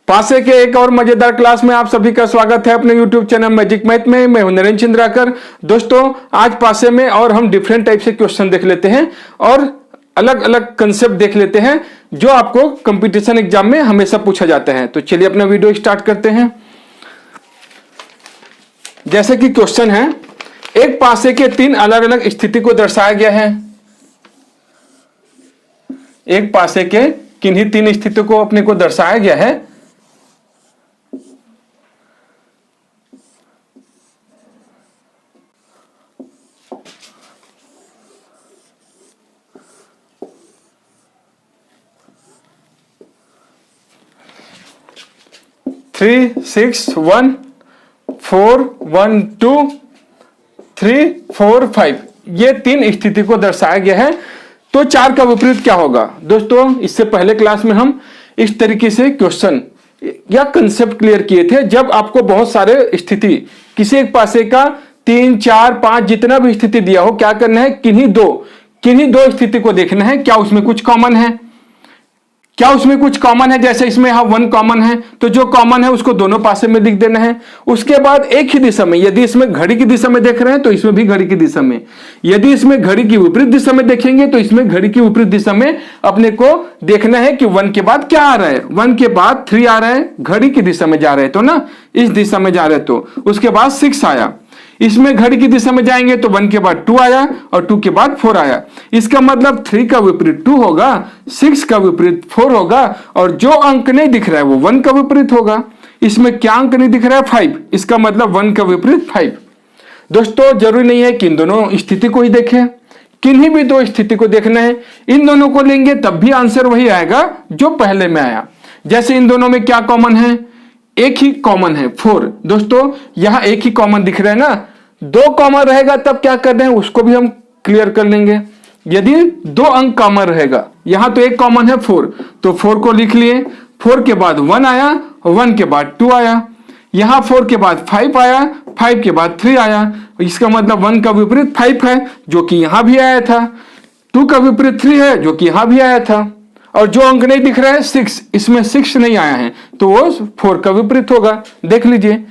पासे के एक और मजेदार क्लास में आप सभी का स्वागत है अपने YouTube चैनल मैजिक मैथ में। मैं हूं नरेंद्र चंद्राकर। दोस्तों, आज पासे में और हम डिफरेंट टाइप से क्वेश्चन देख लेते हैं और अलग अलग कंसेप्ट देख लेते हैं जो आपको कंपटीशन एग्जाम में हमेशा पूछा जाता है। तो चलिए अपना वीडियो स्टार्ट करते हैं। जैसे कि क्वेश्चन है, एक पासे के तीन अलग अलग स्थिति को दर्शाया गया है। एक पासे के किन्हीं तीन स्थिति को अपने को दर्शाया गया है। थ्री 6 1 4 1 2 3 4 5 ये तीन स्थिति को दर्शाया गया है। तो चार का विपरीत क्या होगा? दोस्तों, इससे पहले क्लास में हम इस तरीके से क्वेश्चन या कंसेप्ट क्लियर किए थे। जब आपको बहुत सारे स्थिति किसी एक पासे का 3 4 5 जितना भी स्थिति दिया हो, क्या करना है, किन्हीं दो स्थिति को देखना है क्या उसमें कुछ कॉमन है, क्या उसमें कुछ कॉमन है। जैसे इसमें यहां 1 कॉमन है, तो जो कॉमन है उसको दोनों पासे में लिख देना है। उसके बाद एक ही दिशा में, यदि इसमें घड़ी की दिशा में देख रहे हैं तो इसमें भी घड़ी की दिशा में, यदि इसमें घड़ी की विपरीत दिशा में देखेंगे तो इसमें घड़ी की विपरीत दिशा में अपने को देखना है कि 1 के बाद क्या आ रहा है। 1 के बाद 3 आ रहा है, घड़ी की दिशा में जा रहे तो ना, इस दिशा में जा रहे तो उसके बाद 6 आया। इसमें घड़ी की दिशा में जाएंगे तो 1 के बाद 2 आया और 2 के बाद 4 आया। इसका मतलब 3 का विपरीत 2 होगा, 6 का विपरीत 4 होगा और जो अंक नहीं दिख रहा है वो 1 का विपरीत होगा। इसमें क्या अंक नहीं दिख रहा है? 5। इसका मतलब 1 का विपरीत 5। दोस्तों, जरूरी नहीं है कि इन दोनों स्थिति को ही देखें, किन्हीं भी दो स्थिति को देखना है। इन दोनों को लेंगे तब भी आंसर वही आएगा जो पहले में आया। जैसे इन दोनों में क्या कॉमन है? एक ही कॉमन है 4। दोस्तों, यहां एक ही कॉमन दिख रहा है ना, 2 कॉमन रहेगा तब क्या कर रहे हैं उसको भी हम क्लियर कर लेंगे। यदि 2 अंक कॉमन रहेगा, यहां तो एक कॉमन है 4, तो 4 को लिख लिए। 4 के बाद 1 आया, 1 के बाद 2 आया। यहां 4 के बाद 5 आया, 5 के बाद 3 आया। इसका मतलब 1 का विपरीत 5 है जो कि यहां भी आया था। 2 का विपरीत 3 है जो कि यहां भी आया था। और जो अंक नहीं दिख रहा है 6, इसमें 6 नहीं आया है तो वो 4 का विपरीत होगा। देख लीजिए,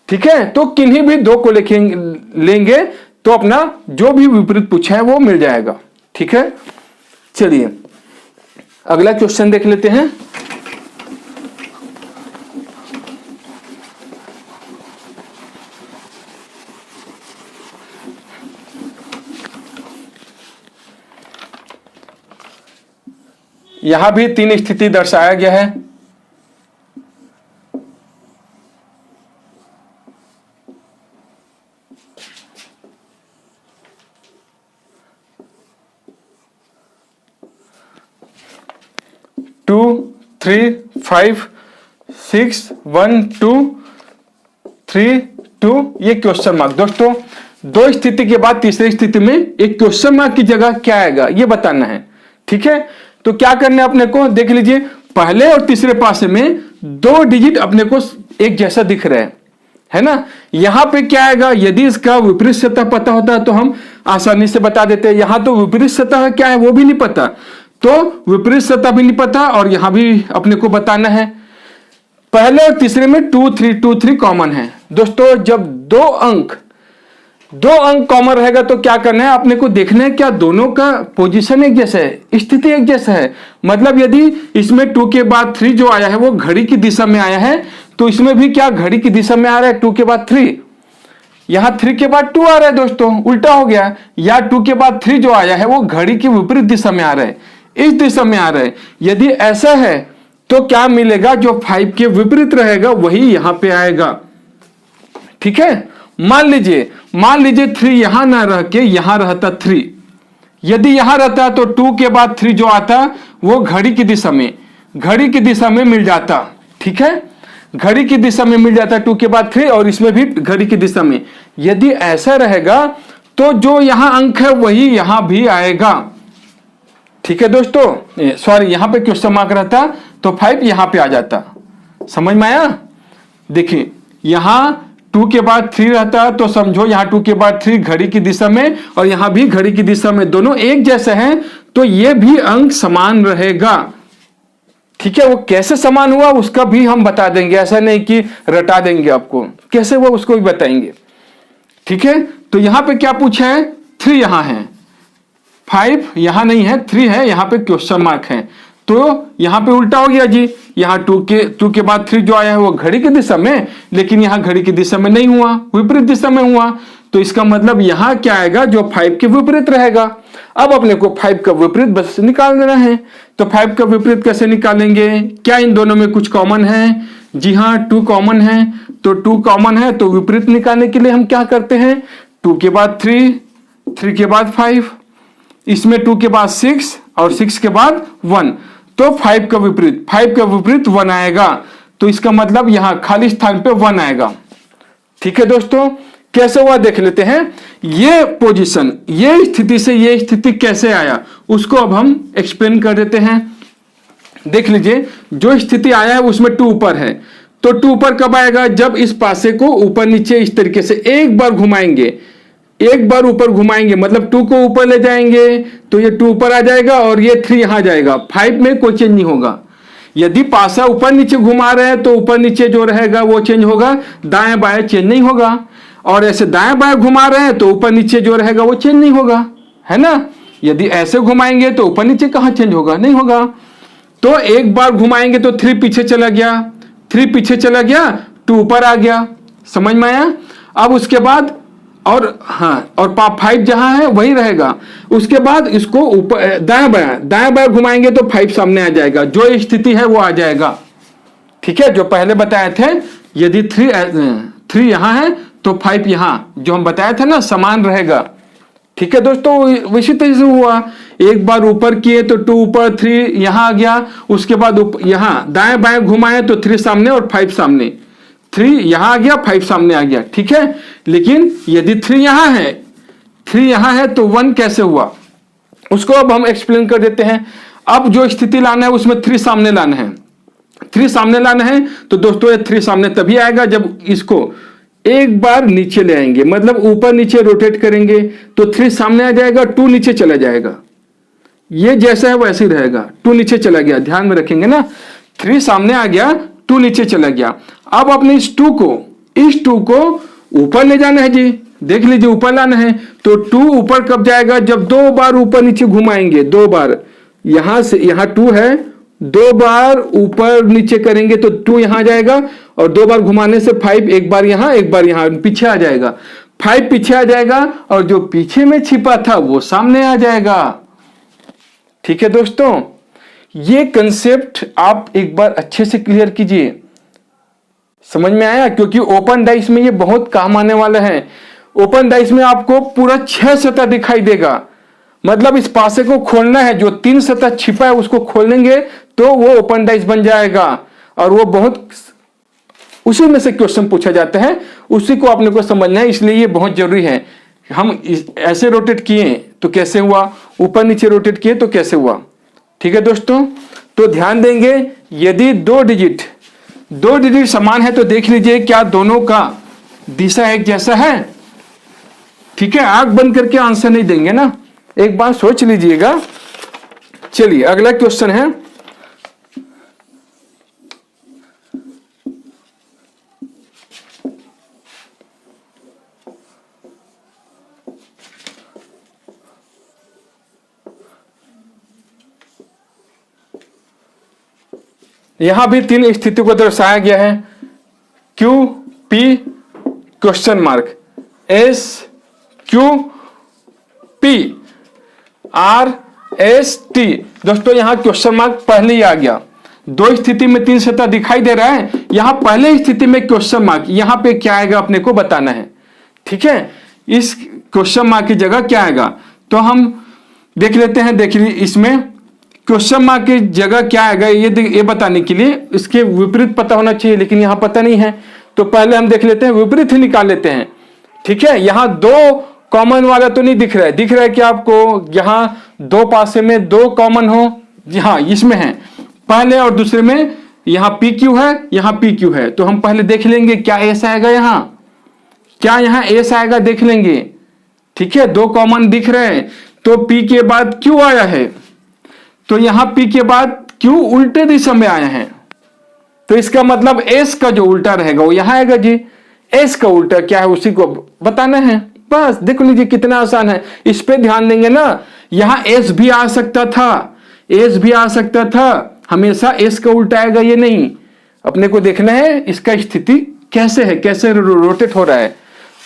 ठीक है। तो किन्हीं भी दो को लेंगे तो अपना जो भी विपरीत पूछा है वो मिल जाएगा। ठीक है, चलिए अगला क्वेश्चन देख लेते हैं। यहां भी 3 स्थिति दर्शाया गया है। टू 3 5 6 1 2 3 2 ये क्वेश्चन मार्क। दोस्तों, दो स्थिति के बाद तीसरी स्थिति में एक क्वेश्चन मार्क की जगह क्या आएगा ये बताना है। ठीक है, तो क्या करना है अपने को, देख लीजिए। पहले और तीसरे पासे में 2 डिजिट अपने को एक जैसा दिख रहा है ना। यहां पे क्या आएगा, यदि इसका विपरीत सतह पता होता तो हम आसानी से बता देते हैं। यहां तो विपरीत सतह क्या है वो भी नहीं पता, तो विपरीत सतह भी नहीं पता और यहां भी अपने को बताना है। पहले और तीसरे में 2 3 कॉमन है। दोस्तों, जब दो अंक कॉमन रहेगा तो क्या करना है, अपने को देखना है क्या दोनों का पोजीशन एक जैसा है, स्थिति एक जैसा है। मतलब यदि इसमें 2 के बाद 3 जो आया है वो घड़ी की दिशा में आया है तो इसमें भी क्या घड़ी की दिशा में आ रहा है, 2 के बाद 3। यहां 3 के बाद 2 आ रहा है दोस्तों, उल्टा हो गया। या 2 के बाद 3 जो आया है वो घड़ी की विपरीत दिशा में आ रहा है, इस दिशा में आ रहा है। यदि ऐसा है तो क्या मिलेगा, जो 5 के विपरीत रहेगा वही यहां पे आएगा। ठीक है, मान लीजिए 3 यहां ना रह के यहां रहता 3। यदि यहां रहता तो 2 के बाद 3 जो आता वो घड़ी की दिशा में मिल जाता। ठीक है, घड़ी की दिशा में मिल जाता 2 के बाद 3 और इसमें भी घड़ी की दिशा में। यदि ऐसा रहेगा तो जो यहां अंक है वही यहां भी आएगा। ठीक है दोस्तों, सॉरी, यहां पे क्वेश्चन मार्क रहता तो 5 यहां पे आ जाता। समझ में आया? देखिए, यहां 2 के बाद 3 रहता तो समझो यहां 2 के बाद 3 घड़ी की दिशा में और यहां भी घड़ी की दिशा में, दोनों एक जैसे हैं तो ये भी अंक समान रहेगा। ठीक है, वो कैसे समान हुआ उसका भी हम बता देंगे, ऐसा नहीं कि रटा देंगे आपको, कैसे वो उसको भी बताएंगे। ठीक है, तो यहां पे क्या पूछा है, 3 यहां है, 5 यहां नहीं है, 3 है, यहां पे क्वेश्चन मार्क है, तो यहां पे उल्टा हो गया जी। यहां 2 के बाद 3 जो आया है वो घड़ी की दिशा में, लेकिन यहां घड़ी की दिशा में नहीं हुआ, विपरीत दिशा में हुआ, तो इसका मतलब यहां क्या आएगा, जो 5 के विपरीत रहेगा। अब अपने को 5 का विपरीत बस निकाल देना है, तो 5 का विपरीत कैसे निकालेंगे, क्या इन दोनों में कुछ कॉमन है, जी हाँ 2 कॉमन है, तो 2 कॉमन है, तो विपरीत निकालने के लिए हम क्या करते हैं, 2 के बाद 3, 3 के बाद 5, इसमें 2 के बाद 6 और 6 के बाद 1, तो 5 का विपरीत 1 आएगा, तो इसका मतलब यहां खाली स्थान पे 1 आएगा। ठीक है दोस्तों, कैसे हुआ देख लेते हैं। ये पोजीशन, ये स्थिति से ये स्थिति कैसे आया उसको अब हम एक्सप्लेन कर देते हैं। देख लीजिए, जो स्थिति आया है उसमें 2 ऊपर है, तो 2 ऊपर कब आएगा, जब इस पासे को ऊपर नीचे इस तरीके से एक बार घुमाएंगे, एक बार ऊपर घुमाएंगे, मतलब 2 को ऊपर ले जाएंगे तो ये 2 ऊपर आ जाएगा और ये 3 यहां जाएगा, 5 में कोई चेंज नहीं होगा। यदि पासा ऊपर नीचे घुमा रहे हैं तो ऊपर नीचे जो रहेगा वो चेंज होगा, दाएं बाएं चेंज नहीं होगा, और ऐसे दाएं बाएं घुमा रहे हैं तो ऊपर नीचे जो रहेगा वो चेंज नहीं होगा, है ना। यदि ऐसे घुमाएंगे तो ऊपर नीचे कहां चेंज होगा, नहीं होगा। तो एक बार घुमाएंगे तो 3 पीछे चला गया, 3 पीछे चला गया, 2 ऊपर आ गया, समझ में आया। अब उसके बाद और हाँ, और 5 जहां है वही रहेगा, उसके बाद इसको ऊपर दाएं बाएं घुमाएंगे तो 5 सामने आ जाएगा, जो स्थिति है वो आ जाएगा। ठीक है, जो पहले बताए थे, यदि 3 यहां है तो 5 यहां, जो हम बताया था ना, समान रहेगा। ठीक है दोस्तों, वैसे तरह से हुआ, एक बार ऊपर किए तो 2 ऊपर, 3 यहां आ गया, उसके बाद यहां दाएं बाएं घुमाए तो 3 सामने और 5 सामने, 3 यहां आ गया, 5 सामने आ गया। ठीक है, लेकिन यदि 3 यहां है तो 1 कैसे हुआ उसको अब हम एक्सप्लेन कर देते हैं। अब जो स्थिति लाना है उसमें 3 सामने लाना है, 3 सामने लाना है, तो दोस्तों ये 3 सामने तभी आएगा जब इसको एक बार नीचे ले आएंगे, मतलब ऊपर नीचे रोटेट करेंगे तो 3 सामने आ जाएगा, 2 नीचे चला जाएगा, ये जैसा है वैसे ही रहेगा, 2 नीचे चला गया, ध्यान में रखेंगे ना, 3 सामने आ गया, 2 नीचे चला गया। अब अपने इस 2 को ऊपर ले जाना है जी, देख लीजिए ऊपर लाना है, तो 2 ऊपर कब जाएगा, जब 2 बार ऊपर नीचे घुमाएंगे, 2 बार, यहां से यहां 2 है, 2 बार ऊपर नीचे करेंगे तो 2 यहां जाएगा, और 2 बार घुमाने से 5 एक बार यहां पीछे आ जाएगा, 5 पीछे आ जाएगा, और जो पीछे में छिपा था वो सामने आ जाएगा। ठीक है दोस्तों, ये कंसेप्ट आप एक बार अच्छे से क्लियर कीजिए, समझ में आया, क्योंकि ओपन डाइस में ये बहुत काम आने वाला है। ओपन डाइस में आपको पूरा 6 सतह दिखाई देगा, मतलब इस पासे को खोलना है, जो 3 सतह छिपा है उसको खोलेंगे तो वो ओपन डाइस बन जाएगा, और वो बहुत उसी में से क्वेश्चन पूछा जाता है, उसी को आपने को समझना है, इसलिए ये बहुत जरूरी है। हम ऐसे रोटेट किए तो कैसे हुआ, ऊपर नीचे रोटेट किए तो कैसे हुआ। ठीक है दोस्तों, तो ध्यान देंगे, यदि 2 डिजिट समान है तो देख लीजिए क्या दोनों का दिशा एक जैसा है। ठीक है, आंख बंद करके आंसर नहीं देंगे ना, एक बार सोच लीजिएगा। चलिए अगला क्वेश्चन है, यहां भी 3 स्थिति को दर्शाया गया है, Q P question mark, S Q P R S T। दोस्तों यहां क्वेश्चन मार्क पहले ही आ गया, 2 स्थिति में 3 सतह दिखाई दे रहा है, यहां पहले स्थिति में क्वेश्चन मार्क, यहां पे क्या आएगा अपने को बताना है। ठीक है, इस क्वेश्चन मार्क की जगह क्या आएगा, तो हम देख लेते हैं। देखिए इसमें क्वेश्चन मार्क की जगह क्या आएगा, ये बताने के लिए इसके विपरीत पता होना चाहिए, लेकिन यहां पता नहीं है, तो पहले हम देख लेते हैं, विपरीत ही निकाल लेते हैं। ठीक है, यहां 2 कॉमन वाला तो नहीं दिख रहा है, दिख रहा है कि आपको यहां 2 पासे में 2 कॉमन हो, हाँ इसमें है, पहले और दूसरे में यहां PQ है, यहां PQ है, तो हम पहले देख लेंगे क्या एस आएगा, क्या यहां एस आएगा देख लेंगे। ठीक है, 2 कॉमन दिख रहे हैं, तो P के बाद Q आया है, तो यहां P के बाद क्यू उल्टे दिशा में आए हैं, तो इसका मतलब एस का जो उल्टा रहेगा वो यहां आएगा जी। एस का उल्टा क्या है उसी को बताना है, बस देख लीजिए कितना आसान है। इस पे ध्यान देंगे ना, यहां एस भी आ सकता था, एस भी आ सकता था, हमेशा एस का उल्टा आएगा ये नहीं। अपने को देखना है इसका स्थिति कैसे है, कैसे रोटेट हो रहा है।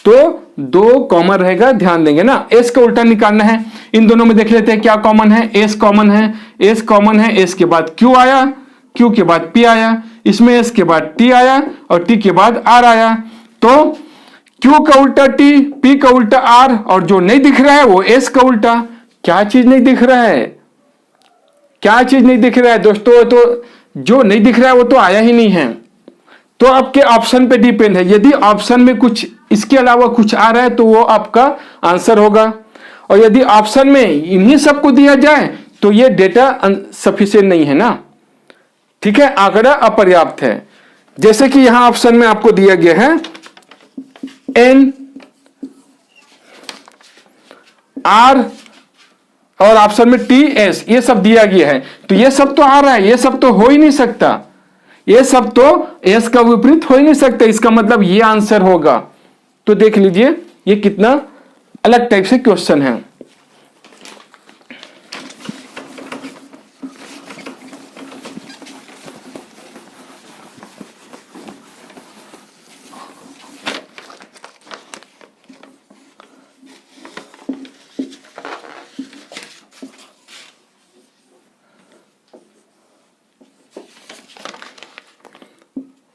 तो दो कॉमन रहेगा, ध्यान देंगे ना। एस का उल्टा निकालना है, इन दोनों में देख लेते हैं क्या कॉमन है। एस कॉमन है, एस कॉमन है, एस के बाद क्यू आया, क्यू के बाद पी आया, इसमें एस के बाद टी आया और टी के बाद आर आया। तो क्यू का उल्टा टी, पी का उल्टा आर, और जो नहीं दिख रहा है वो एस का उल्टा। क्या चीज नहीं दिख रहा है, क्या चीज नहीं दिख रहा है दोस्तों? तो जो नहीं दिख रहा है वो तो आया ही नहीं है। तो आपके ऑप्शन पे डिपेंड है, यदि ऑप्शन में कुछ इसके अलावा कुछ आ रहा है तो वो आपका आंसर होगा, और यदि ऑप्शन में इन्हीं सबको दिया जाए तो ये डेटा सफिशिएंट नहीं है ना, ठीक है, आंकड़ा अपर्याप्त है। जैसे कि यहां ऑप्शन में आपको दिया गया है एन आर और ऑप्शन में टी एस, ये सब दिया गया है, तो ये सब तो आ रहा है, ये सब तो हो ही नहीं सकता, ये सब तो एस का विपरीत हो ही नहीं सकता, इसका मतलब ये आंसर होगा। तो देख लीजिए ये कितना अलग टाइप से क्वेश्चन है।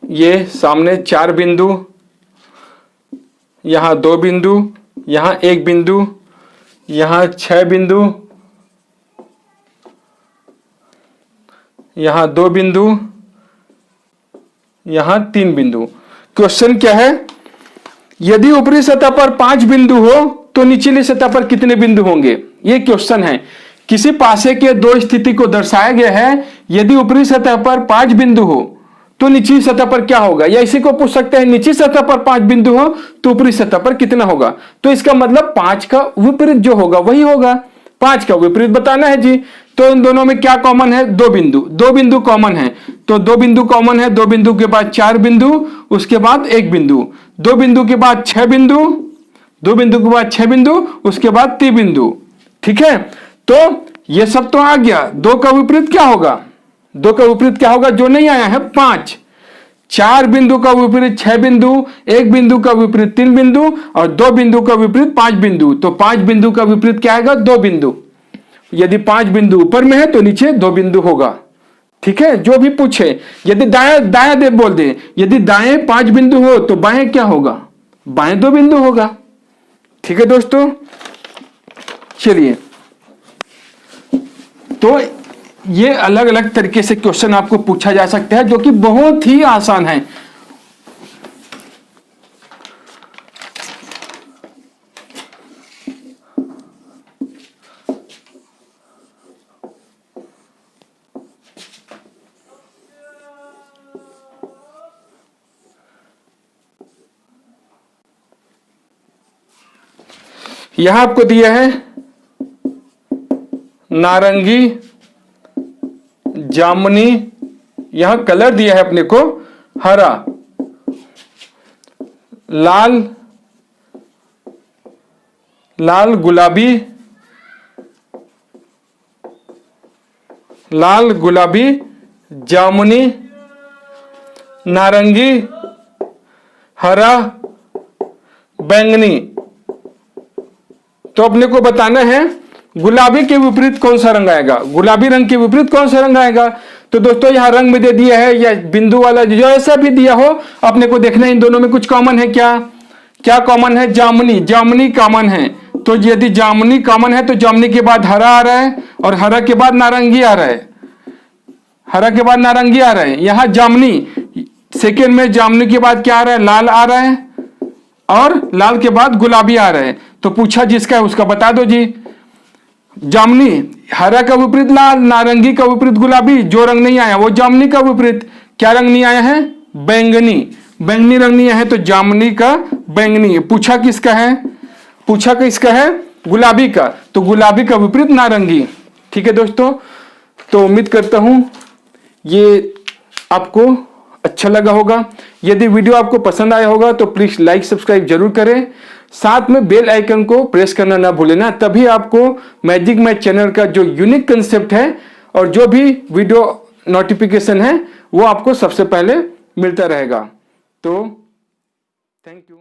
ये सामने 4 बिंदु, यहां 2 बिंदु, यहां 1 बिंदु, यहां 6 बिंदु, यहां 2 बिंदु, यहां 3 बिंदु। क्वेश्चन क्या है, यदि ऊपरी सतह पर 5 बिंदु हो तो निचली सतह पर कितने बिंदु होंगे? ये क्वेश्चन है। किसी पासे के दो स्थिति को दर्शाया गया है, यदि ऊपरी सतह पर 5 बिंदु हो तो निचली सतह पर क्या होगा, या इसी को पूछ सकते हैं निचली सतह पर 5 बिंदु हो तो ऊपरी सतह पर कितना होगा। तो इसका मतलब 5 का विपरीत जो होगा वही होगा, 5 का विपरीत बताना है जी। तो इन दोनों में क्या कॉमन है, 2 बिंदु, 2 बिंदु कॉमन है, तो 2 बिंदु कॉमन है, 2 बिंदु के बाद 4 बिंदु, उसके बाद 1 बिंदु, 2 बिंदु के बाद 6 बिंदु, 2 बिंदु के बाद 6 बिंदु, उसके बाद 3 बिंदु, ठीक है। तो ये सब तो आ गया, 2 का विपरीत क्या होगा, 2 का विपरीत क्या होगा जो नहीं आया है 5, 4 बिंदु का विपरीत 6 बिंदु, 1 बिंदु का विपरीत 3 बिंदु और 2 बिंदु का विपरीत 5 बिंदु। तो 5 बिंदु का विपरीत क्या आएगा, 2 बिंदु। यदि 5 बिंदु ऊपर में है तो नीचे 2 बिंदु होगा, ठीक है। जो भी पूछे, यदि दाएं दाएं दे बोल दे, यदि दाएं 5 बिंदु हो तो बाएं क्या होगा, बाएं 2 बिंदु होगा, ठीक है दोस्तों। चलिए, तो ये अलग अलग तरीके से क्वेश्चन आपको पूछा जा सकता है जो कि बहुत ही आसान है। यहां आपको दिया है नारंगी, जामुनी, यहां कलर दिया है अपने को हरा, लाल, लाल गुलाबी, लाल गुलाबी, जामुनी, नारंगी, हरा, बैंगनी। तो अपने को बताना है गुलाबी के विपरीत कौन सा रंग आएगा, गुलाबी रंग के विपरीत कौन सा रंग आएगा। तो दोस्तों यहां रंग में दे दिया है या बिंदु वाला जो ऐसा भी दिया हो, अपने को देखना है इन दोनों में कुछ कॉमन है क्या, क्या कॉमन है, जामुनी, जामुनी कॉमन है। तो यदि जामुनी कॉमन है तो जामुनी के बाद हरा आ रहा है और हरा के बाद नारंगी आ रहा है, हरा के बाद नारंगी आ रहा है। यहां जामुनी सेकेंड में, जामुनी के बाद क्या आ रहा है, लाल आ रहा है और लाल के बाद गुलाबी आ रहा है। तो पूछा जिसका है उसका बता दो जी। जामुनी, हरा का विपरीत लाल, नारंगी का विपरीत गुलाबी, जो रंग नहीं आया वो जामुनी का विपरीत। क्या रंग नहीं आया है, बैंगनी, बैंगनी रंग नहीं आया है तो जामुनी का बैंगनी। पूछा किसका है, पूछा किसका है, गुलाबी का, तो गुलाबी का विपरीत नारंगी, ठीक है दोस्तों। तो उम्मीद करता हूं ये आपको अच्छा लगा होगा। यदि वीडियो आपको पसंद आया होगा तो प्लीज लाइक सब्सक्राइब जरूर करें, साथ में बेल आइकन को प्रेस करना ना भूलें ना, तभी आपको मैजिक मैथ चैनल का जो यूनिक कंसेप्ट है और जो भी वीडियो नोटिफिकेशन है वो आपको सबसे पहले मिलता रहेगा। तो थैंक यू।